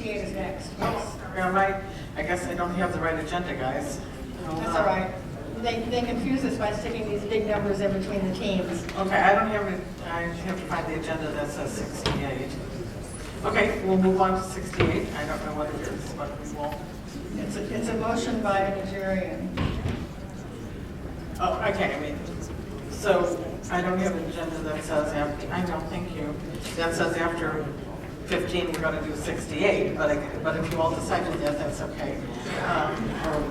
68 is next. Yes. I guess I don't have the right agenda, guys. That's all right. They confuse us by sticking these big numbers in between the teams. Okay, I don't have it. I have to find the agenda that says 68. Okay, we'll move on to 68. I don't know what it is, but we will. It's a motion by Najarian. Oh, okay, I mean, so I don't have an agenda that says after, I don't, thank you. That says after 15, we're going to do 68, but if you all decide to that, that's okay. Or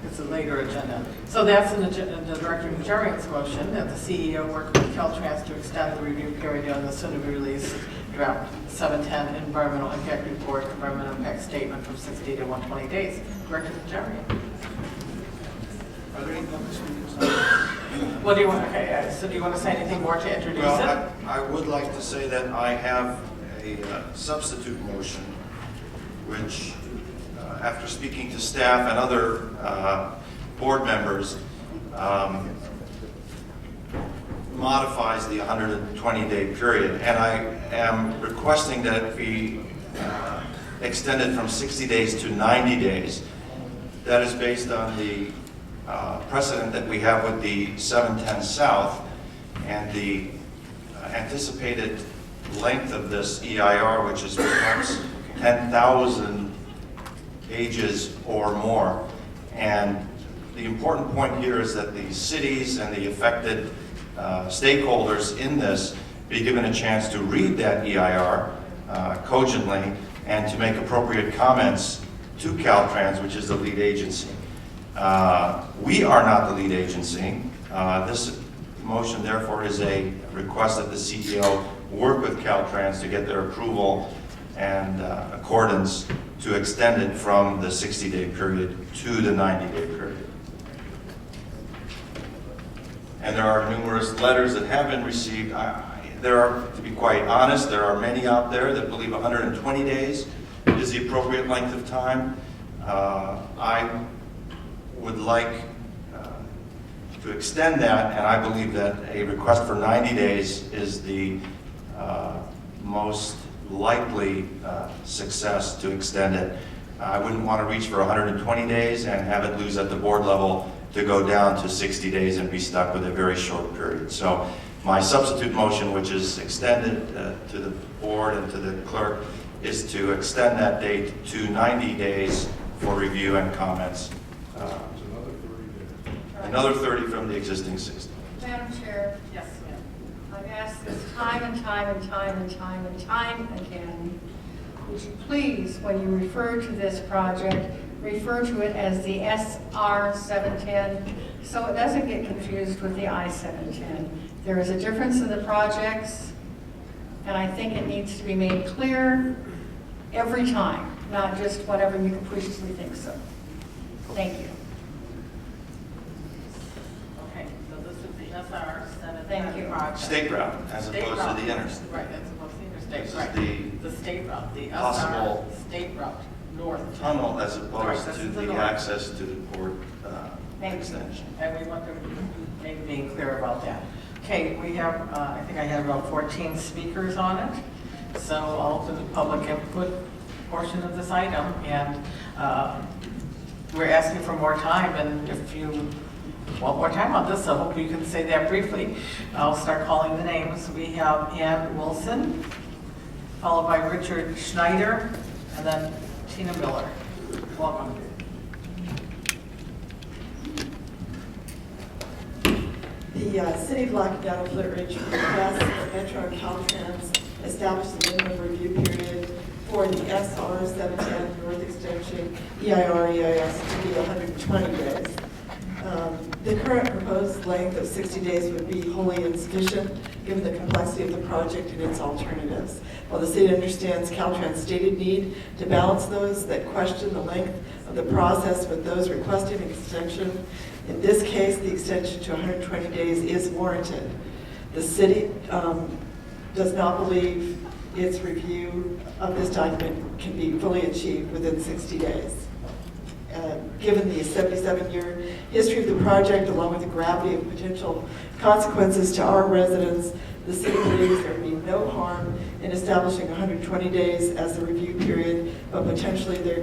it's a later agenda. So that's in the Director Najarian's motion that the CEO work with Caltrans to extend the review period on the soon-to-be-released draft 710 Environmental Impact Report, Environmental Impact Statement from 60 to 120 days. Director Najarian. Are there any public speakers? What do you want? Okay, so do you want to say anything more to introduce it? Well, I would like to say that I have a substitute motion, which, after speaking to staff and other board members, modifies the 120-day period. And I am requesting that it be extended from 60 days to 90 days. That is based on the precedent that we have with the 710 South and the anticipated length of this EIR, which is perhaps 10,000 pages or more. And the important point here is that the cities and the affected stakeholders in this be given a chance to read that EIR cogently and to make appropriate comments to Caltrans, which is the lead agency. We are not the lead agency. This motion, therefore, is a request that the CEO work with Caltrans to get their approval and accordance to extend it from the 60-day period to the 90-day period. And there are numerous letters that have been received. There are, to be quite honest, there are many out there that believe 120 days is the appropriate length of time. I would like to extend that, and I believe that a request for 90 days is the most likely success to extend it. I wouldn't want to reach for 120 days and have it lose at the board level to go down to 60 days and be stuck with a very short period. So my substitute motion, which is extended to the board and to the clerk, is to extend that date to 90 days for review and comments. Another 30 from the existing 60. Madam Chair. Yes, ma'am. I've asked this time and time and time and time and time again. Would you please, when you refer to this project, refer to it as the SR710 so it doesn't get confused with the I-710. There is a difference in the projects, and I think it needs to be made clear every time, not just whatever you capriciously think so. Thank you. Okay, so this is the SR710 Thank you. project. State route, as State opposed route. to the interstate. Right, that's opposed to the interstate, This is right. The state route, the possible SR state route, north. tunnel as Right, opposed this to is the the north. access to the port Thank you. extension. And we want to make being clear about that. Okay, we have, I think I had about 14 speakers on it. So I'll open the public input portion of this item, and we're asking for more time, and if you want more time on this, I hope you can say that briefly. I'll start calling the names. We have Ann Wilson, followed by Richard Schneider, and then Tina Miller. Welcome. The City of Black Dowd Flint Ridge requests that Metro and Caltrans establish the minimum review period for the SR710 North Extension EIR EIS to be 120 days. The current proposed length of 60 days would be wholly insufficient given the complexity of the project and its alternatives. While the city understands Caltrans' stated need to balance those that question the length of the process with those requesting an extension, in this case, the extension to 120 days is warranted. The city does not believe its review of this document can be fully achieved within 60 days. Given the 77-year history of the project, along with the gravity of potential consequences to our residents, The city believes there would be no harm in establishing 120 days as the review period, but potentially there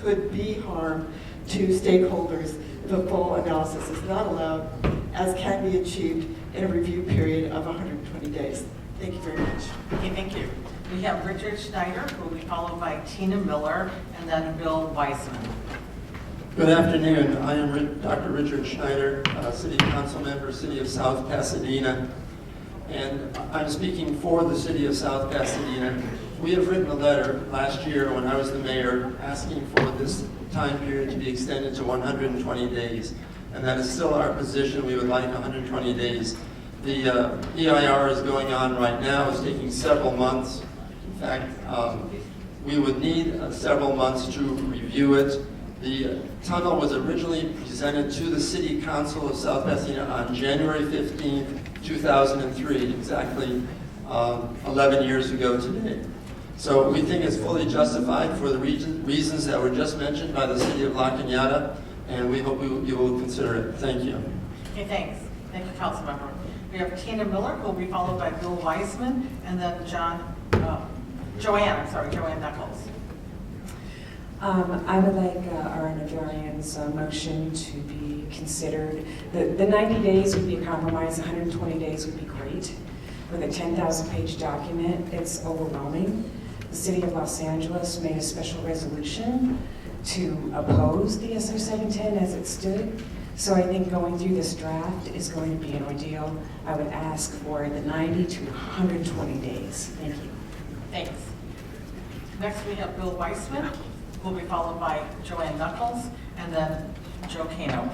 could be harm to stakeholders if a full analysis is not allowed, as can be achieved in a review period of 120 days. Thank you very much. Okay, thank you. We have Richard Schneider, who will be followed by Tina Miller, and then Bill Weissman. Good afternoon. I am Dr. Richard Schneider, City Council Member, City of South Pasadena, and I'm speaking for the City of South Pasadena. We have written a letter last year when I was the mayor asking for this time period to be extended to 120 days, and that is still our position. We would like 120 days. The EIR is going on right now. It's taking several months. In fact, we would need several months to review it. The tunnel was originally presented to the City Council of South Pasadena on January 15, 2003, exactly 11 years ago today. So we think it's fully justified for the reasons that were just mentioned by the City of La Cañada, and we hope you will consider it. Thank you. Okay, thanks. Thank you, Councilmember. We have Tina Miller, who will be followed by Bill Weissman, and then Joanne Knuckles. I would like Ara Najarian's motion to be considered. The 90 days would be a compromise, 120 days would be great. With a 10,000-page document, it's overwhelming. The City of Los Angeles made a special resolution to oppose the SR710 as it stood. So I think going through this draft is going to be an ordeal. I would ask for the 90 to 120 days. Thank you. Thanks. Next, we have Bill Weissman, who will be followed by Joanne Knuckles, and then Joe Kano.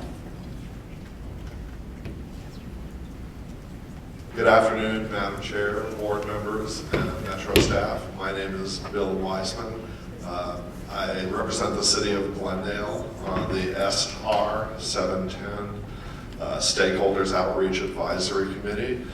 Good afternoon, Madam Chair, board members, and Metro staff. My name is Bill Weissman. I represent the City of Glendale on the SR710 Stakeholders Outreach Advisory Committee.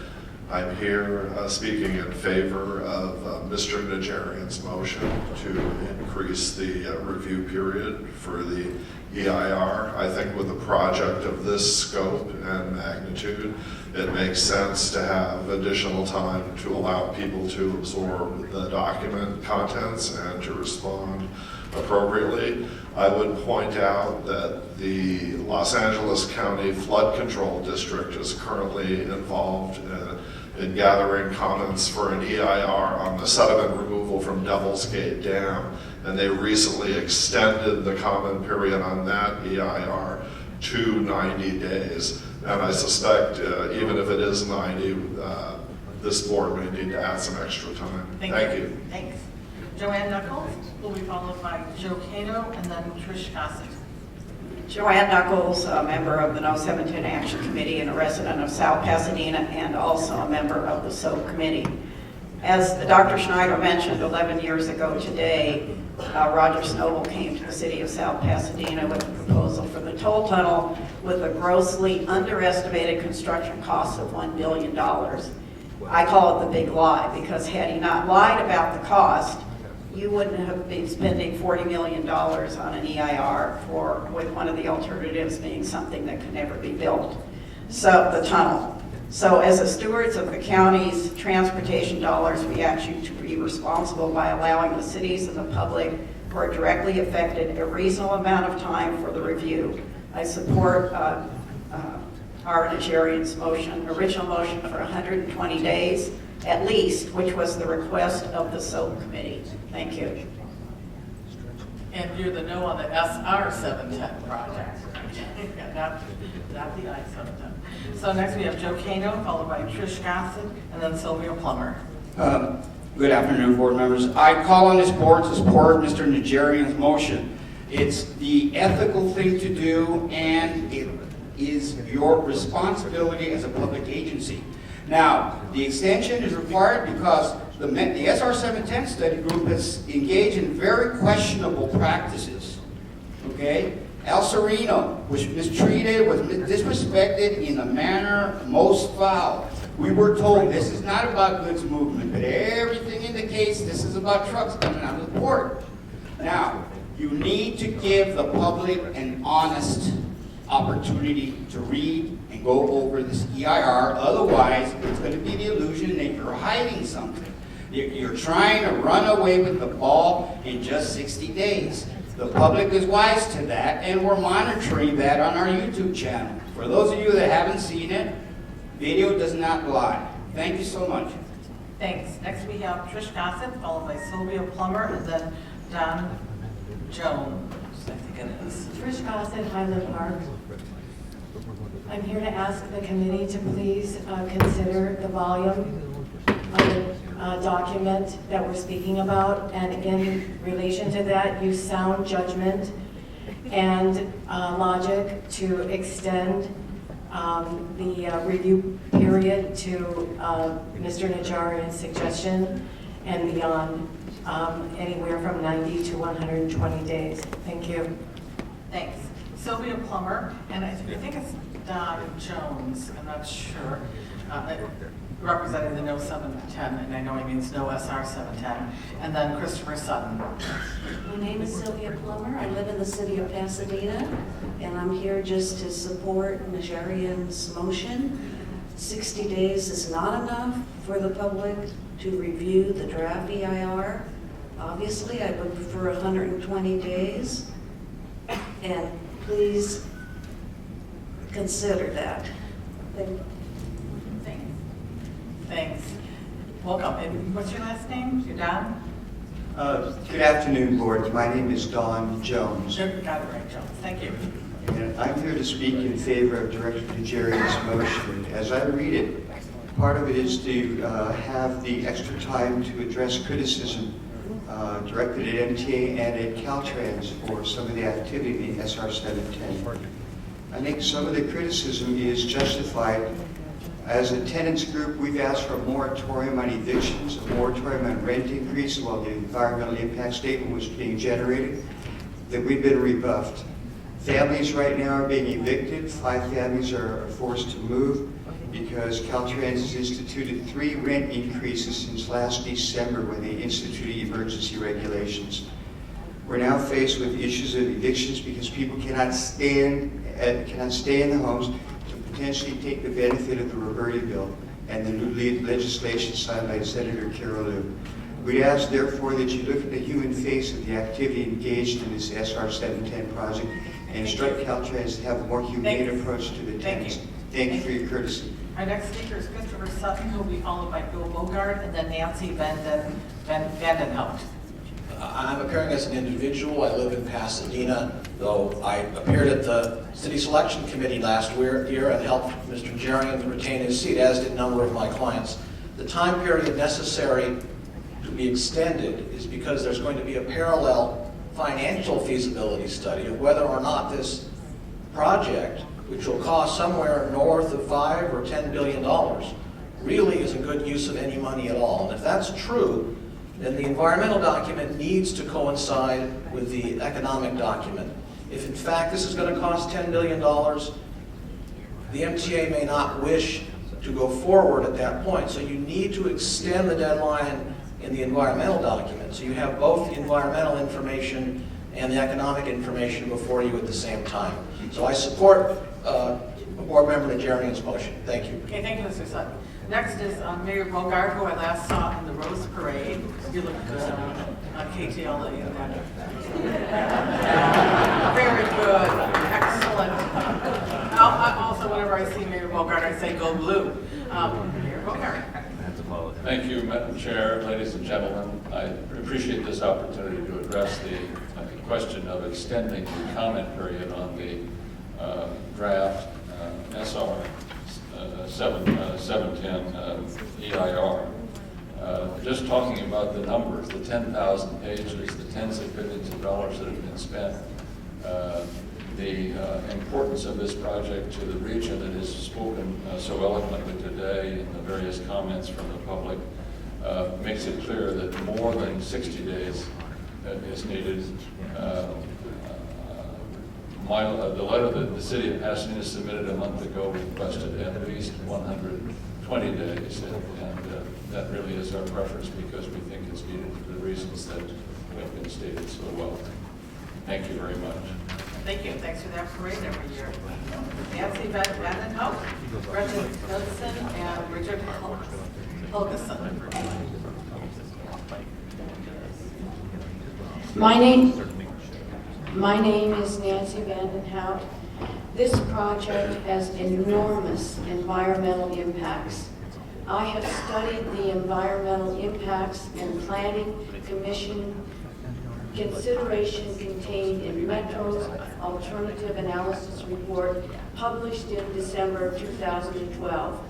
I'm here speaking in favor of Mr. Najarian's motion to increase the review period for the EIR. I think with a project of this scope and magnitude, it makes sense to have additional time to allow people to absorb the document contents and to respond appropriately. I would point out that the Los Angeles County Flood Control District is currently involved in gathering comments for an EIR on the sediment removal from Devil's Gate Dam, and they recently extended the comment period on that EIR to 90 days. And I suspect even if it is 90, this board may need to add some extra time. Thank you. Thanks. Joanne Knuckles will be followed by Joe Kano, and then Trish Gossett. Joanne Knuckles, a member of the No 710 Action Committee and a resident of South Pasadena, and also a member of the SOAP Committee. As Dr. Schneider mentioned, 11 years ago today, Roger Snowball came to the City of South Pasadena with a proposal for the toll tunnel with a grossly underestimated construction cost of $1 billion. I call it the big lie, because had he not lied about the cost, you wouldn't have been spending $40 million on an EIR with one of the alternatives being something that could never be built. So the tunnel. So as the stewards of the county's transportation dollars, we ask you to be responsible by allowing the cities and the public who are directly affected a reasonable amount of time for the review. I support Ara Najarian's original motion for 120 days at least, which was the request of the SOAP Committee. Thank you. And you're the no on the SR710 project, not the I-710. So next we have Joe Kano, followed by Trish Gossett, and then Sylvia Plummer. Good afternoon, board members. I call on this board to support Mr. Najarian's motion. It's the ethical thing to do, and it is your responsibility as a public agency. Now, the extension is required because the SR710 study group has engaged in very questionable practices. Okay? El Sereno was mistreated, was disrespected in a manner most foul. We were told this is not about goods movement, but everything indicates this is about trucks coming out of the port. Now, you need to give the public an honest opportunity to read and go over this EIR. Otherwise, it's going to be the illusion that you're hiding something. You're trying to run away with the ball in just 60 days. The public is wise to that, and we're monitoring that on our YouTube channel. For those of you that haven't seen it, video does not lie. Thank you so much. Thanks. Next we have Trish Gossett, followed by Sylvia Plummer, and then Don Jones, I think it is. Trish Gossett, Highland Park. I'm here to ask the committee to please consider the volume of the document that we're speaking about, and in relation to that, use sound judgment and logic to extend the review period to Mr. Najarian's suggestion and beyond, anywhere from 90 to 120 days. Thank you. Thanks. Sylvia Plummer, and I think it's Don Jones, I'm not sure, representing the No 710, and I know he means No SR710, and then Christopher Sutton. My name is Sylvia Plummer. I live in the city of Pasadena, and I'm here just to support Najarian's motion. 60 days is not enough for the public to review the draft EIR. Obviously, I would prefer 120 days, and please consider that. Thank you. Thanks. Welcome. And what's your last name? Your Don? Good afternoon, Board. My name is Don Jones, Sure, got it right, Jones. Thank you. and I'm here to speak in favor of Director Najarian's motion. As I read it, part of it is to have the extra time to address criticism directed at MTA and at Caltrans for some of the activity in the SR710. I think some of the criticism is justified. As a tenants group, we've asked for a moratorium on evictions, a moratorium on rent increase while the environmental impact statement was being generated, that we've been rebuffed. Families right now are being evicted. 5 families are forced to move because Caltrans has instituted 3 rent increases since last December when they instituted emergency regulations. We're now faced with issues of evictions because people cannot stay in the homes to potentially take the benefit of the Roberti bill and the new legislation signed by Senator Carolou. We ask, therefore, that you look at the human face of the activity engaged in this SR710 project and instruct Caltrans to have a more humane approach to the tenants. Thank you for your courtesy. Our next speaker is Christopher Sutton, who will be followed by Bill Bogart, and then Nancy Vandenhout. I'm appearing as an individual. I live in Pasadena, though I appeared at the City Selection Committee last year and helped Mr. Najarian retain his seat, as did a number of my clients. The time period necessary to be extended is because there's going to be a parallel financial feasibility study of whether or not this project, which will cost somewhere north of $5 or $10 billion, really is a good use of any money at all. And if that's true, then the environmental document needs to coincide with the economic document. If in fact this is going to cost $10 billion, the MTA may not wish to go forward at that point. So you need to extend the deadline in the environmental document. So you have both the environmental information and the economic information before you at the same time. So I support Board Member Najarian's motion. Thank you. Okay, thank you, Mr. Sutton. Next is Mayor Bogart, who I last saw in the Rose Parade. You look good on KTLA in that. Very good, excellent. Also, whenever I see Mayor Bogart, I say go blue. Mayor Bogart. Thank you, Madam Chair, ladies and gentlemen. I appreciate this opportunity to address the question of extending the comment period on the draft SR710 EIR. Just talking about the numbers, the 10,000 pages, the tens of billions of dollars that have been spent, the importance of this project to the region that is spoken so eloquently today in the various comments from the public makes it clear that more than 60 days is needed. The letter that the city of Pasadena submitted a month ago requested at least 120 days, and that really is our preference because we think it's needed for the reasons that have been stated so well. Thank you very much. Thank you. Thanks for that parade every year. Nancy Vandenhout, Gretchen Hudson, and Richard Helgeson. My name is Nancy Vandenhout. This project has enormous environmental impacts. I have studied the environmental impacts and planning commission consideration contained in Metro's Alternative Analysis Report published in December 2012.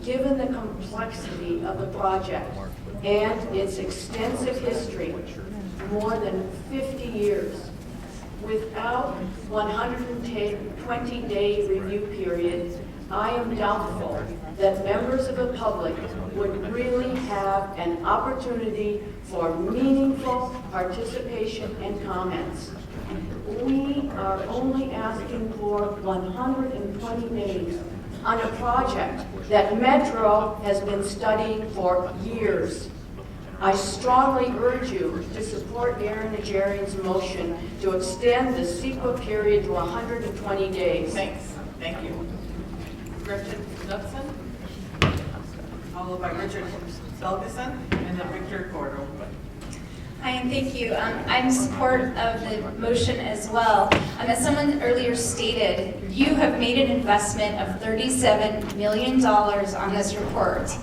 Given the complexity of the project and its extensive history, more than 50 years, without 120-day review period, I am doubtful that members of the public would really have an opportunity for meaningful participation and comments. We are only asking for 120 days on a project that Metro has been studying for years. I strongly urge you to support Ara Najarian's motion to extend the CEQA period to 120 days. Thanks. Thank you. Gretchen Knudsen, followed by Richard Helgeson, and then Victor Gordo. Hi, and thank you. I'm in support of the motion as well. As someone earlier stated, you have made an investment of $37 million on this report.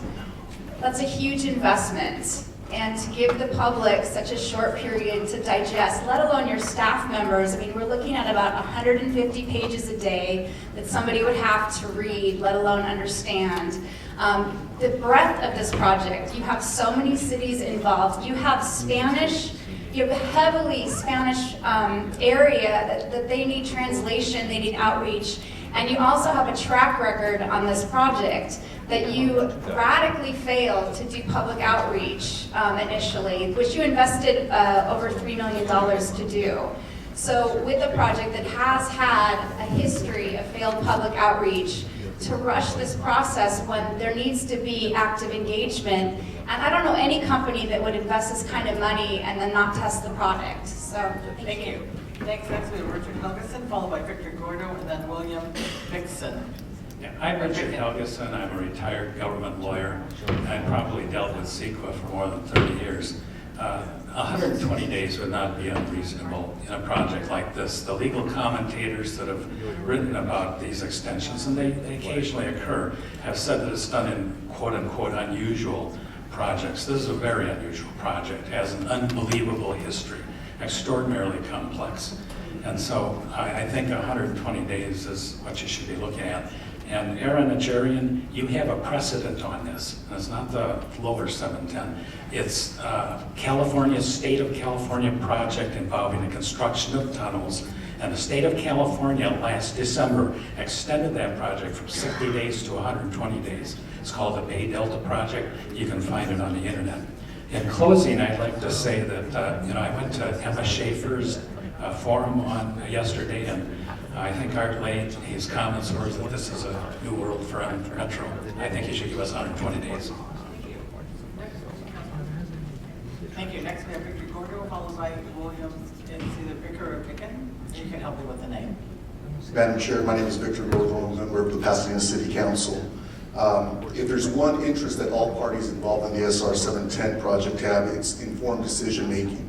That's a huge investment. And to give the public such a short period to digest, let alone your staff members. I mean, we're looking at about 150 pages a day that somebody would have to read, let alone understand. The breadth of this project, you have so many cities involved. You have Spanish, you have a heavily Spanish area that they need translation, they need outreach. And you also have a track record on this project that you radically failed to do public outreach initially, which you invested over $3 million to do. So with a project that has had a history of failed public outreach, to rush this process when there needs to be active engagement, and I don't know any company that would invest this kind of money and then not test the product. So thank you. Thanks. Next we have Richard Helgeson, followed by Victor Gordo, and then William Dixon. Yeah, I'm Richard Helgeson. I'm a retired government lawyer. I probably dealt with CEQA for more than 30 years. 120 days would not be unreasonable in a project like this. The legal commentators that have written about these extensions, and they occasionally occur, have said that it's done in quote-unquote unusual projects. This is a very unusual project. It has an unbelievable history, extraordinarily complex. And so I think 120 days is what you should be looking at. And Ara Najarian, you have a precedent on this. And it's not the lower 710. It's California, state of California project involving the construction of tunnels. And the state of California last December extended that project from 60 days to 120 days. It's called the Bay Delta Project. You can find it on the internet. In closing, I'd like to say that I went to Emma Schaefer's forum on yesterday, and I think Art laid his comments were that this is a new world for Metro. I think he should give us 120 days. Thank you. Next we have Victor Gordo, followed by William. It's either Vicar or Picken. You can help me with the name. Madam Chair, my name is Victor Gordo. I'm a member of the Pasadena City Council. If there's one interest that all parties involved in the SR710 project have, it's informed decision-making.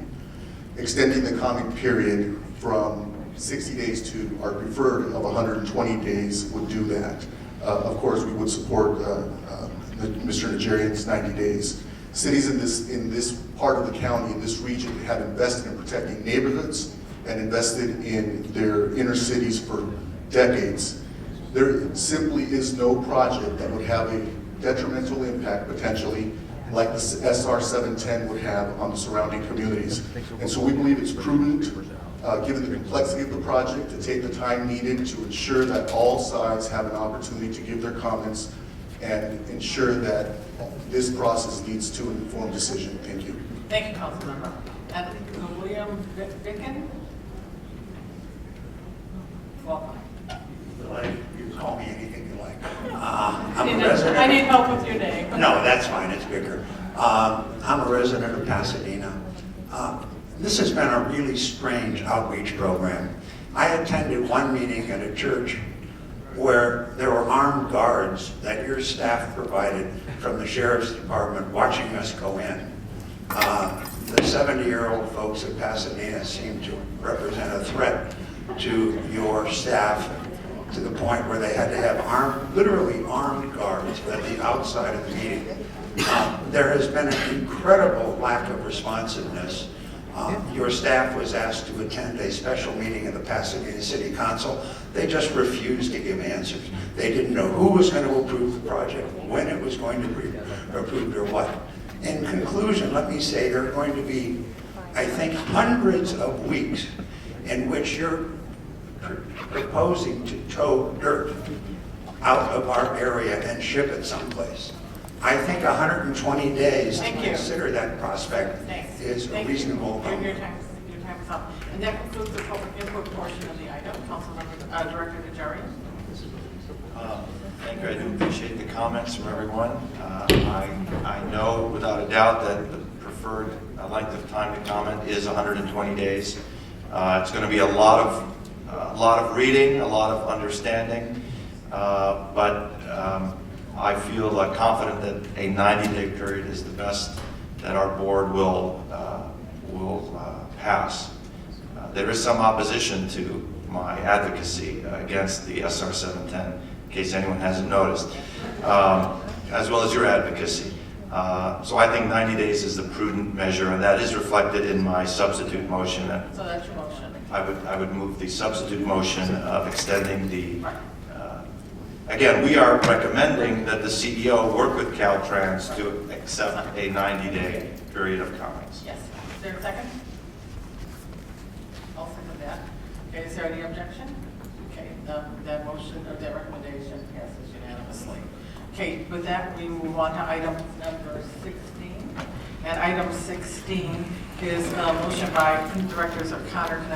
Extending the comment period from 60 days to our preferred of 120 days would do that. Of course, we would support Mr. Najarian's 90 days. Cities in this part of the county, in this region, have invested in protecting neighborhoods and invested in their inner cities for decades. There simply is no project that would have a detrimental impact, potentially, like the SR710 would have on the surrounding communities. And so we believe it's prudent, given the complexity of the project, to take the time needed to ensure that all sides have an opportunity to give their comments and ensure that this process leads to an informed decision. Thank you. Thank you, Councilmember. And William Bicken? Welcome. You can call me anything you like. I need help with your name. No, that's fine. It's Vicar. I'm a resident of Pasadena. This has been a really strange outreach program. I attended one meeting at a church where there were armed guards that your staff provided from the sheriff's department watching us go in. The 70-year-old folks of Pasadena seem to represent a threat to your staff to the point where they had to have literally armed guards at the outside of the meeting. There has been an incredible lack of responsiveness. Your staff was asked to attend a special meeting of the Pasadena City Council. They just refused to give answers. They didn't know who was going to approve the project, when it was going to be approved, or what. In conclusion, let me say there are going to be, I think, hundreds of weeks in which you're proposing to tow dirt out of our area and ship it someplace. I think 120 days to consider that prospect is a reasonable Your time is up. And that concludes the public input portion of the item. Councilmember, Director Najarian. Thank you. I do appreciate the comments from everyone. I know without a doubt that the preferred length of time to comment is 120 days. It's going to be a lot of reading, a lot of understanding, but I feel confident that a 90-day period is the best that our board will pass. There is some opposition to my advocacy against the SR710, in case anyone hasn't noticed, as well as your advocacy. So I think 90 days is the prudent measure, and that is reflected in my substitute motion. So that's your motion. I would move the substitute motion of extending the, again, we are recommending that the CEO work with Caltrans to accept a 90-day period of comments. Yes. Is there a second? I'll second that. Okay, is there any objection? Okay, that motion or that recommendation passes unanimously. Okay, with that, we move on to item number 16. And item 16 is a motion by Directors O'Connor,